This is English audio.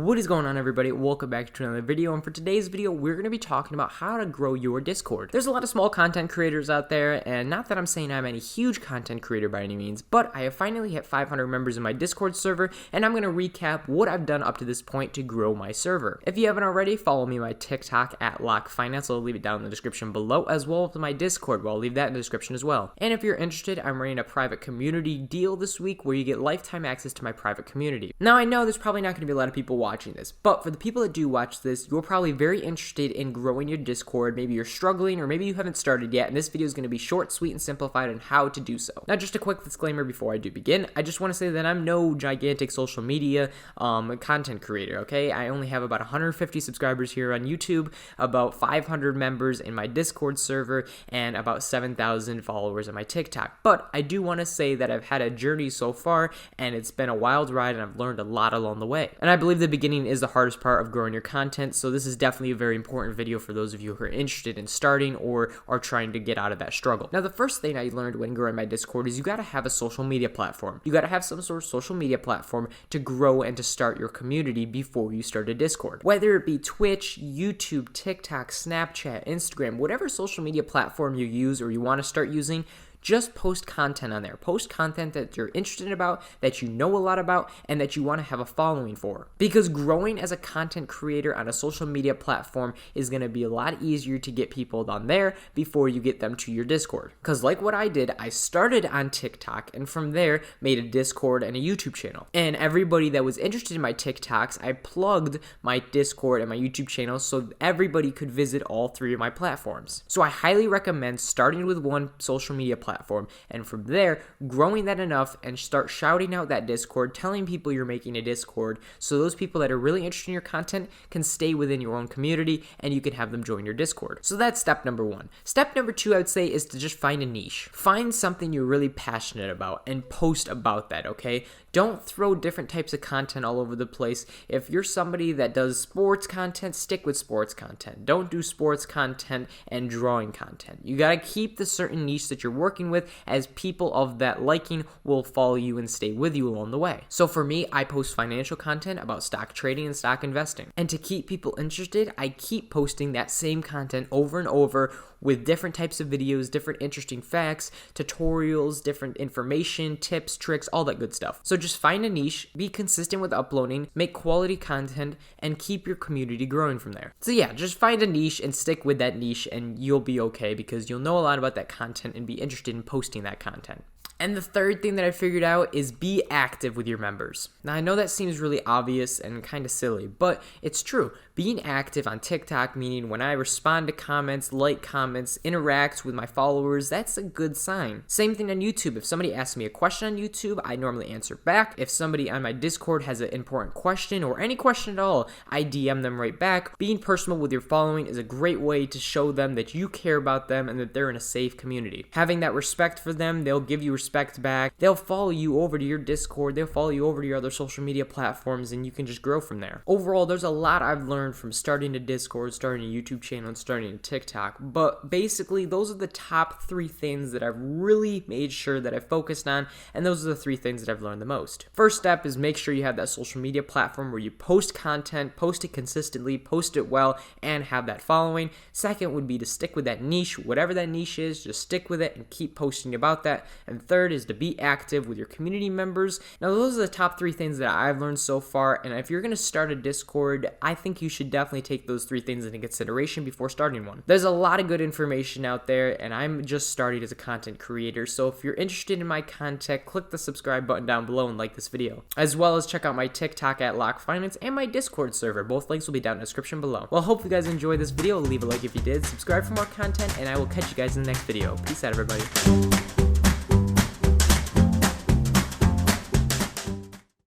What is going on, everybody? Welcome back to another video, and for today's video we're going to be talking about how to grow your Discord. There's a lot of small content creators out there, and not that I'm saying I'm any huge content creator by any means, but I have finally hit 500 members in my Discord server, and I'm going to recap what I've done up to this point to grow my server. If you haven't already, follow me on my TikTok at LockFinance. I'll leave it down in the description below, as well as my Discord, I'll leave that in the description as well. And if you're interested, I'm running a private community deal this week where you get lifetime access to my private community. Now, I know there's probably not going to be a lot of people watching this, but for the people that do watch this, you're probably very interested in growing your Discord. Maybe you're struggling, or maybe you haven't started yet, and this video is going to be short, sweet, and simplified on how to do so. Now, just a quick disclaimer before I do begin, I just want to say that I'm no gigantic social media content creator, okay? I only have about 150 subscribers here on YouTube, about 500 members in my Discord server, and about 7,000 followers on my TikTok. But I do want to say that I've had a journey so far, and it's been a wild ride, and I've learned a lot along the way. And I believe the beginning is the hardest part of growing your content, so this is definitely a very important video for those of you who are interested in starting or are trying to get out of that struggle. Now, the first thing I learned when growing my Discord is you gotta have a social media platform. You gotta have some sort of social media platform to grow and to start your community before you start a Discord. Whether it be Twitch, YouTube, TikTok, Snapchat, Instagram, whatever social media platform you use or you want to start using, just post content on there. Post content that you're interested about, that you know a lot about, and that you want to have a following for. Because growing as a content creator on a social media platform is going to be a lot easier to get people on there before you get them to your Discord. Because like what I did, I started on TikTok, and from there made a Discord and a YouTube channel. And everybody that was interested in my TikToks, I plugged my Discord and my YouTube channel so everybody could visit all three of my platforms. So I highly recommend starting with one social media platform, and from there growing that enough and start shouting out that Discord, telling people you're making a Discord, so those people that are really interested in your content can stay within your own community and you can have them join your Discord. So that's step number one. Step number two, I would say, is to just find a niche. Find something you're really passionate about and post about that, okay? Don't throw different types of content all over the place. If you're somebody that does sports content, stick with sports content. Don't do sports content and drawing content. You gotta keep the certain niche that you're working with, as people of that liking will follow you and stay with you along the way. So for me, I post financial content about stock trading and stock investing. And to keep people interested, I keep posting that same content over and over with different types of videos, different interesting facts, tutorials, different information, tips, tricks, all that good stuff. So just find a niche, be consistent with uploading, make quality content, and keep your community growing from there. So yeah, just find a niche and stick with that niche and you'll be okay, because you'll know a lot about that content and be interested in posting that content. And the third thing that I figured out is be active with your members. Now, I know that seems really obvious and kind of silly, but it's true. Being active on TikTok, meaning when I respond to comments, like comments, interact with my followers, that's a good sign. Same thing on YouTube. If somebody asks me a question on YouTube, I normally answer back. If somebody on my Discord has an important question or any question at all, I DM them right back. Being personal with your following is a great way to show them that you care about them and that they're in a safe community. Having that respect for them, they'll give you respect back. They'll follow you over to your Discord, they'll follow you over to your other social media platforms, and you can just grow from there. Overall, there's a lot I've learned from starting a Discord, starting a YouTube channel, and starting a TikTok, but basically those are the top three things that I've really made sure that I focused on, and those are the three things that I've learned the most. First step is make sure you have that social media platform where you post content, post it consistently, post it well, and have that following. Second would be to stick with that niche, whatever that niche is, just stick with it and keep posting about that. And third is to be active with your community members. Now, those are the top three things that I've learned so far, and if you're going to start a Discord, I think you should definitely take those three things into consideration before starting one. There's a lot of good information out there, and I'm just starting as a content creator, so if you're interested in my content, click the subscribe button down below and like this video, as well as check out my TikTok at LockFinance and my Discord server. Both links will be down in the description below. Well, hope you guys enjoyed this video. Leave a like if you did, subscribe for more content, and I will catch you guys in the next video. Peace out, everybody.